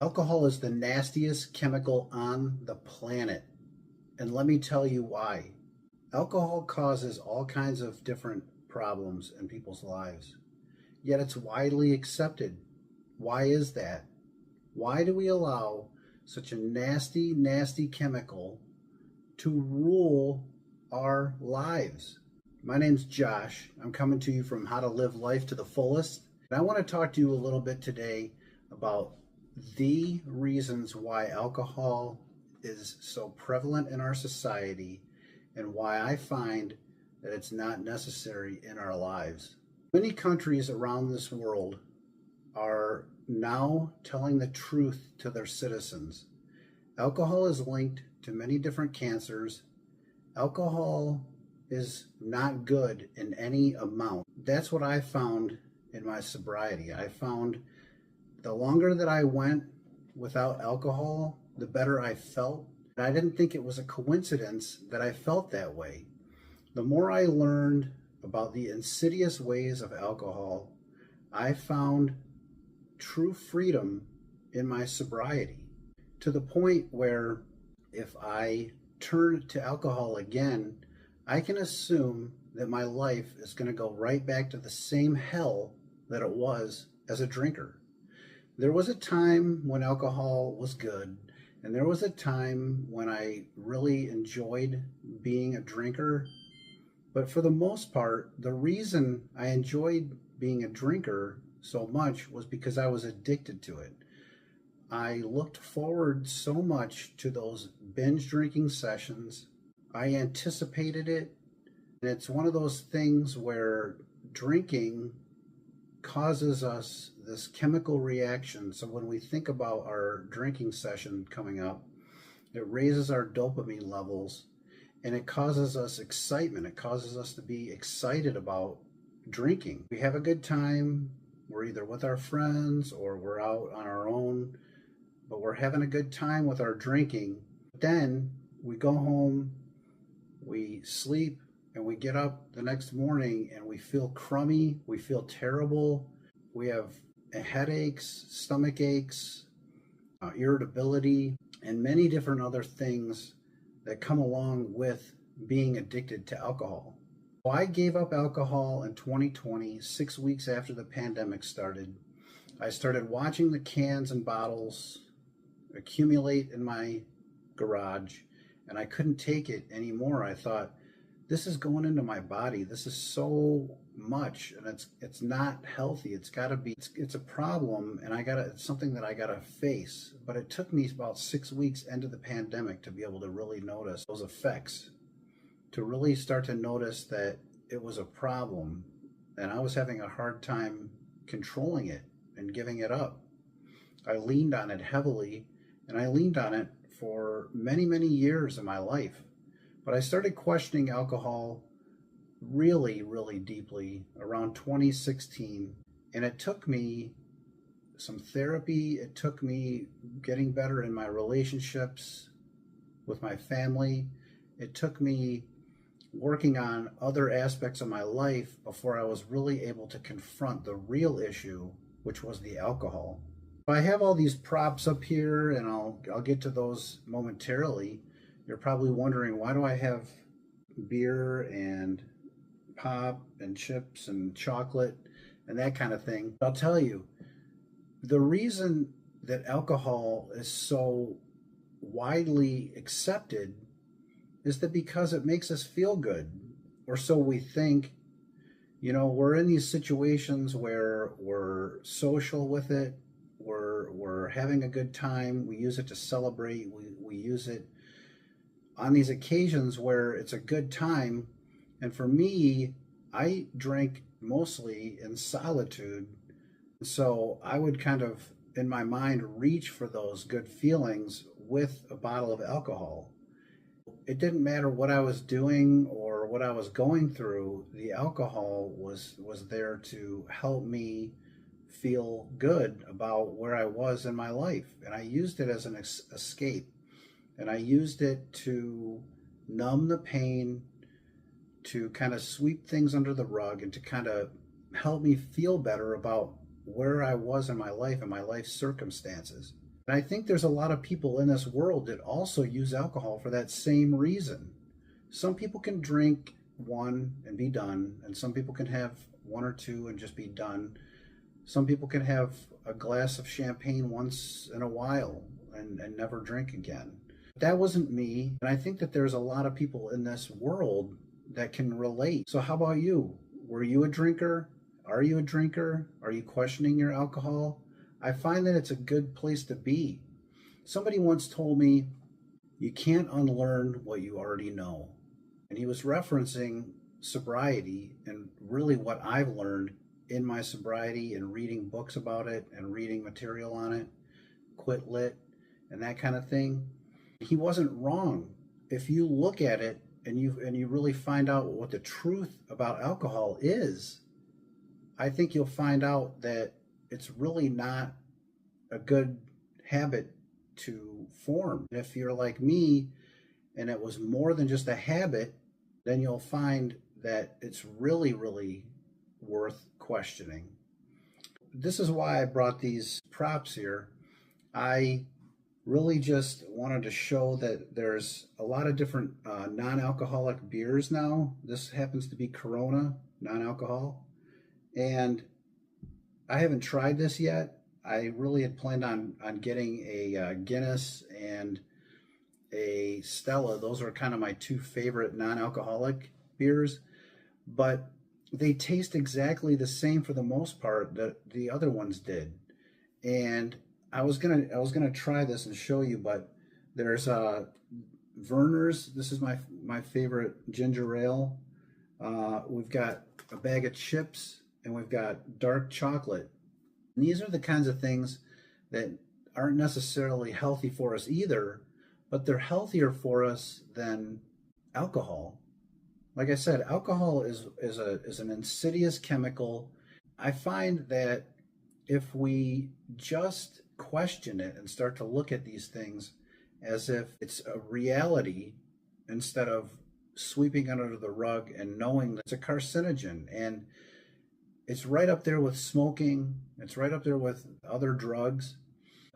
Alcohol is the nastiest chemical on the planet, and let me tell you why. Alcohol causes all kinds of different problems in people's lives, yet it's widely accepted. Why is that? Why do we allow such a nasty, nasty chemical to rule our lives? My name's Josh. I'm coming to you from How to Live Life to the Fullest. And I want to talk to you a little bit today about the reasons why alcohol is so prevalent in our society and why I find that it's not necessary in our lives. Many countries around this world are now telling the truth to their citizens. Alcohol is linked to many different cancers. Alcohol is not good in any amount. That's what I found in my sobriety. I found the longer that I went without alcohol, the better I felt. I didn't think it was a coincidence that I felt that way. The more I learned about the insidious ways of alcohol, I found true freedom in my sobriety, to the point where if I turn to alcohol again, I can assume that my life is going to go right back to the same hell that it was as a drinker. There was a time when alcohol was good, and there was a time when I really enjoyed being a drinker. But for the most part, the reason I enjoyed being a drinker so much was because I was addicted to it. I looked forward so much to those binge drinking sessions. I anticipated it. And it's one of those things where drinking causes us this chemical reaction. So when we think about our drinking session coming up, it raises our dopamine levels and it causes us excitement. It causes us to be excited about drinking. We have a good time. We're either with our friends or we're out on our own, but we're having a good time with our drinking. Then we go home, we sleep, and we get up the next morning and we feel crummy, we feel terrible, we have headaches, stomach aches, irritability, and many different other things that come along with being addicted to alcohol. So I gave up alcohol in 2020, 6 weeks after the pandemic started. I started watching the cans and bottles accumulate in my garage, and I couldn't take it anymore. I thought, this is going into my body. This is so much, and it's not healthy. It's got to be. It's a problem, and it's something that I gotta face. But it took me about 6 weeks into the pandemic to be able to really notice those effects, to really start to notice that it was a problem, and I was having a hard time controlling it and giving it up. I leaned on it heavily, and I leaned on it for many, many years in my life. But I started questioning alcohol really, really deeply around 2016. And it took me some therapy. It took me getting better in my relationships with my family. It took me working on other aspects of my life before I was really able to confront the real issue, which was the alcohol. I have all these props up here, and I'll get to those momentarily. You're probably wondering, why do I have beer and pop and chips and chocolate and that kind of thing? I'll tell you, the reason that alcohol is so widely accepted is that because it makes us feel good, or so we think. You know, we're in these situations where we're social with it, we're having a good time, we use it to celebrate, we use it on these occasions where it's a good time. And for me, I drank mostly in solitude. So I would kind of, in my mind, reach for those good feelings with a bottle of alcohol. It didn't matter what I was doing or what I was going through, the alcohol was there to help me feel good about where I was in my life. And I used it as an escape. And I used it to numb the pain, to kind of sweep things under the rug, and to kind of help me feel better about where I was in my life and my life circumstances. And I think there's a lot of people in this world that also use alcohol for that same reason. Some people can drink one and be done, and some people can have one or two and just be done. Some people can have a glass of champagne once in a while and never drink again. That wasn't me, and I think that there's a lot of people in this world that can relate. So, how about you? Were you a drinker? Are you a drinker? Are you questioning your alcohol? I find that it's a good place to be. Somebody once told me, you can't unlearn what you already know. And he was referencing sobriety and really what I've learned in my sobriety and reading books about it and reading material on it, quit lit, and that kind of thing. He wasn't wrong. If you look at it and you really find out what the truth about alcohol is, I think you'll find out that it's really not a good habit to form. If you're like me and it was more than just a habit, then you'll find that it's really, really worth questioning. This is why I brought these props here. I really just wanted to show that there's a lot of different non-alcoholic beers now. This happens to be Corona, non-alcohol. And I haven't tried this yet. I really had planned on getting a Guinness and a Stella. Those are kind of my two favorite non-alcoholic beers, but they taste exactly the same for the most part that the other ones did. And I was gonna try this and show you, but there's Verner's. This is my favorite ginger ale. We've got a bag of chips, and we've got dark chocolate. And these are the kinds of things that aren't necessarily healthy for us either, but they're healthier for us than alcohol. Like I said, alcohol is an insidious chemical. I find that if we just question it and start to look at these things as if it's a reality instead of sweeping it under the rug and knowing that it's a carcinogen, and it's right up there with smoking, it's right up there with other drugs.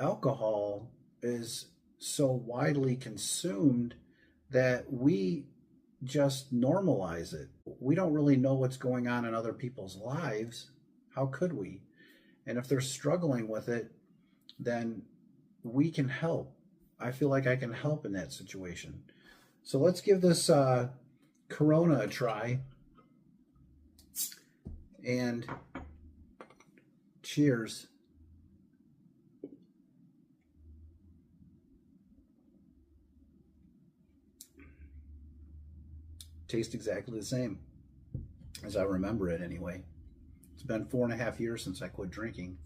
Alcohol is so widely consumed that we just normalize it. We don't really know what's going on in other people's lives. How could we? And if they're struggling with it, then we can help. I feel like I can help in that situation. So let's give this Corona a try. And cheers. Tastes exactly the same as I remember it anyway. It's been 4.5 years since I quit drinking,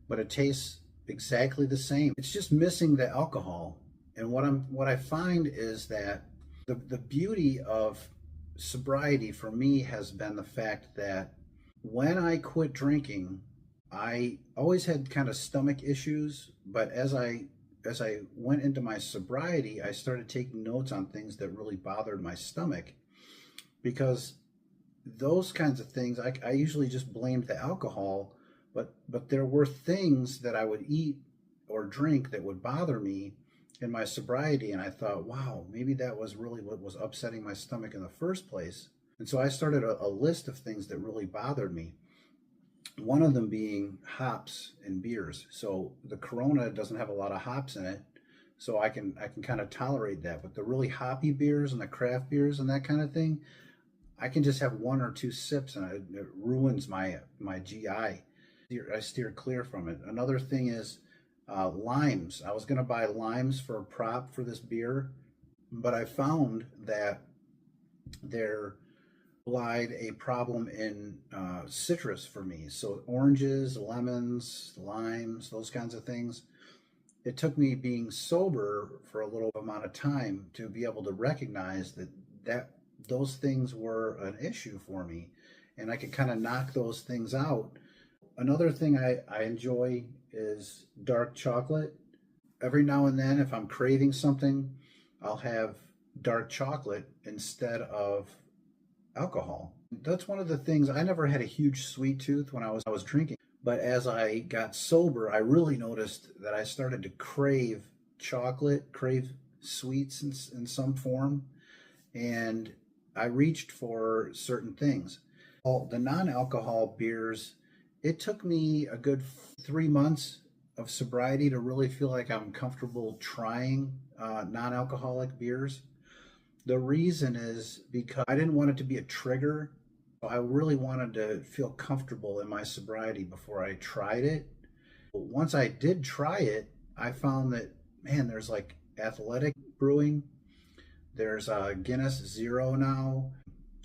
but it tastes exactly the same. It's just missing the alcohol. And what I find is that the beauty of sobriety for me has been the fact that when I quit drinking, I always had kind of stomach issues, but as I went into my sobriety, I started taking notes on things that really bothered my stomach, because those kinds of things I usually just blamed the alcohol, but there were things that I would eat or drink that would bother me in my sobriety, and I thought, wow, maybe that was really what was upsetting my stomach in the first place. And so I started a list of things that really bothered me. One of them being hops in beers. So the Corona doesn't have a lot of hops in it, so I can kind of tolerate that. But the really hoppy beers and the craft beers and that kind of thing, I can just have one or two sips and it ruins my GI. I steer clear from it. Another thing is limes. I was going to buy limes for a prop for this beer, but I found that they're a problem in citrus for me. So oranges, lemons, limes, those kinds of things. It took me being sober for a little amount of time to be able to recognize that those things were an issue for me, and I could kind of knock those things out. Another thing I enjoy is dark chocolate. Every now and then, if I'm craving something, I'll have dark chocolate instead of alcohol. That's one of the things. I never had a huge sweet tooth when I was drinking, But as I got sober, I really noticed that I started to crave chocolate, crave sweets in some form, and I reached for certain things. Well, the non-alcohol beers, it took me a good 3 months of sobriety to really feel like I'm comfortable trying non-alcoholic beers. The reason is because I didn't want it to be a trigger. I really wanted to feel comfortable in my sobriety before I tried it. But once I did try it, I found that, man, there's like Athletic Brewing, there's Guinness Zero now.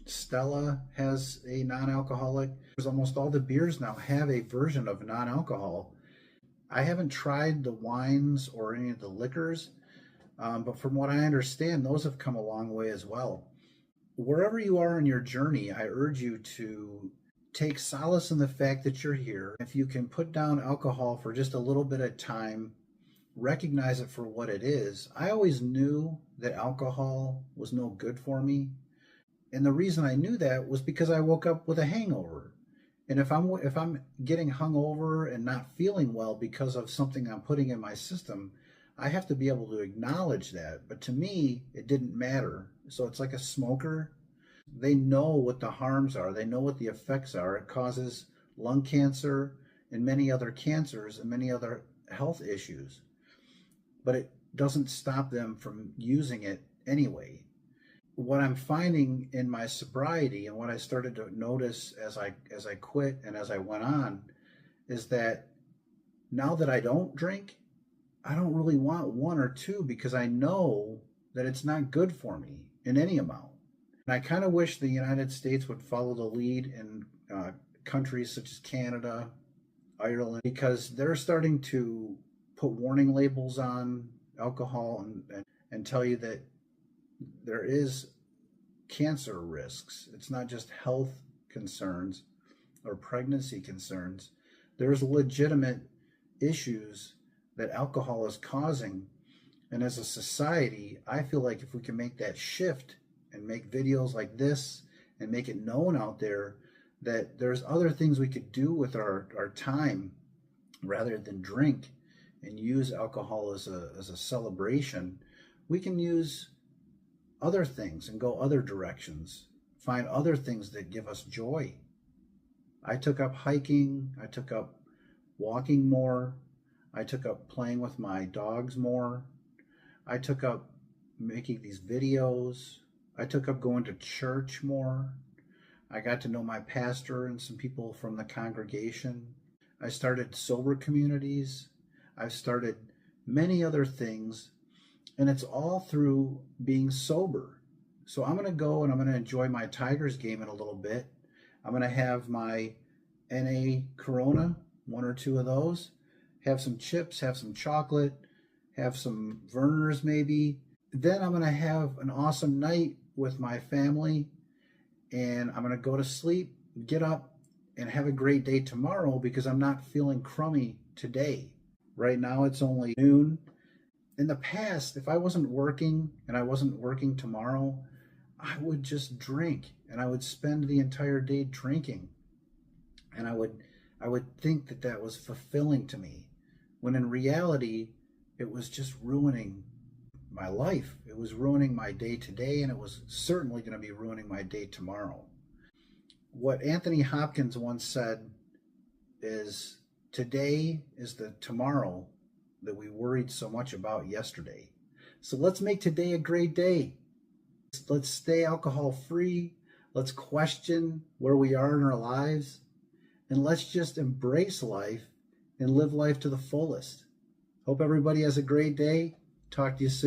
Stella has a non-alcoholic. There's almost all the beers now have a version of non-alcohol. I haven't tried the wines or any of the liquors, but from what I understand, those have come a long way as well. Wherever you are in your journey, I urge you to take solace in the fact that you're here. If you can put down alcohol for just a little bit of time, recognize it for what it is. I always knew that alcohol was no good for me. And the reason I knew that was because I woke up with a hangover. And if I'm getting hungover and not feeling well because of something I'm putting in my system, I have to be able to acknowledge that. But to me, it didn't matter. So it's like a smoker. They know what the harms are. They know what the effects are. It causes lung cancer and many other cancers and many other health issues. But it doesn't stop them from using it anyway. What I'm finding in my sobriety and what I started to notice as I quit and as I went on is that now that I don't drink, I don't really want one or two because I know that it's not good for me in any amount. And I kind of wish the United States would follow the lead in countries such as Canada, Ireland, because they're starting to put warning labels on alcohol and tell you that there is cancer risks. It's not just health concerns or pregnancy concerns. There's legitimate issues that alcohol is causing. And as a society, I feel like if we can make that shift and make videos like this and make it known out there that there's other things we could do with our time rather than drink and use alcohol as a celebration, we can use other things and go other directions, find other things that give us joy. I took up hiking, I took up walking more, I took up playing with my dogs more, I took up making these videos, I took up going to church more, I got to know my pastor and some people from the congregation, I started sober communities, I've started many other things, and it's all through being sober. So I'm going to go and I'm going to enjoy my Tigers game in a little bit. I'm going to have my NA Corona, one or two of those, have some chips, have some chocolate, have some Vernors maybe. Then I'm going to have an awesome night with my family, and I'm going to go to sleep, get up, and have a great day tomorrow because I'm not feeling crummy today. Right now it's only noon. In the past, if I wasn't working and I wasn't working tomorrow, I would just drink and I would spend the entire day drinking. And I would think that that was fulfilling to me, when in reality, it was just ruining my life. It was ruining my day today, and it was certainly going to be ruining my day tomorrow. What Anthony Hopkins once said is, today is the tomorrow that we worried so much about yesterday. So let's make today a great day. Let's stay alcohol free. Let's question where we are in our lives. And let's just embrace life and live life to the fullest. Hope everybody has a great day. Talk to you soon.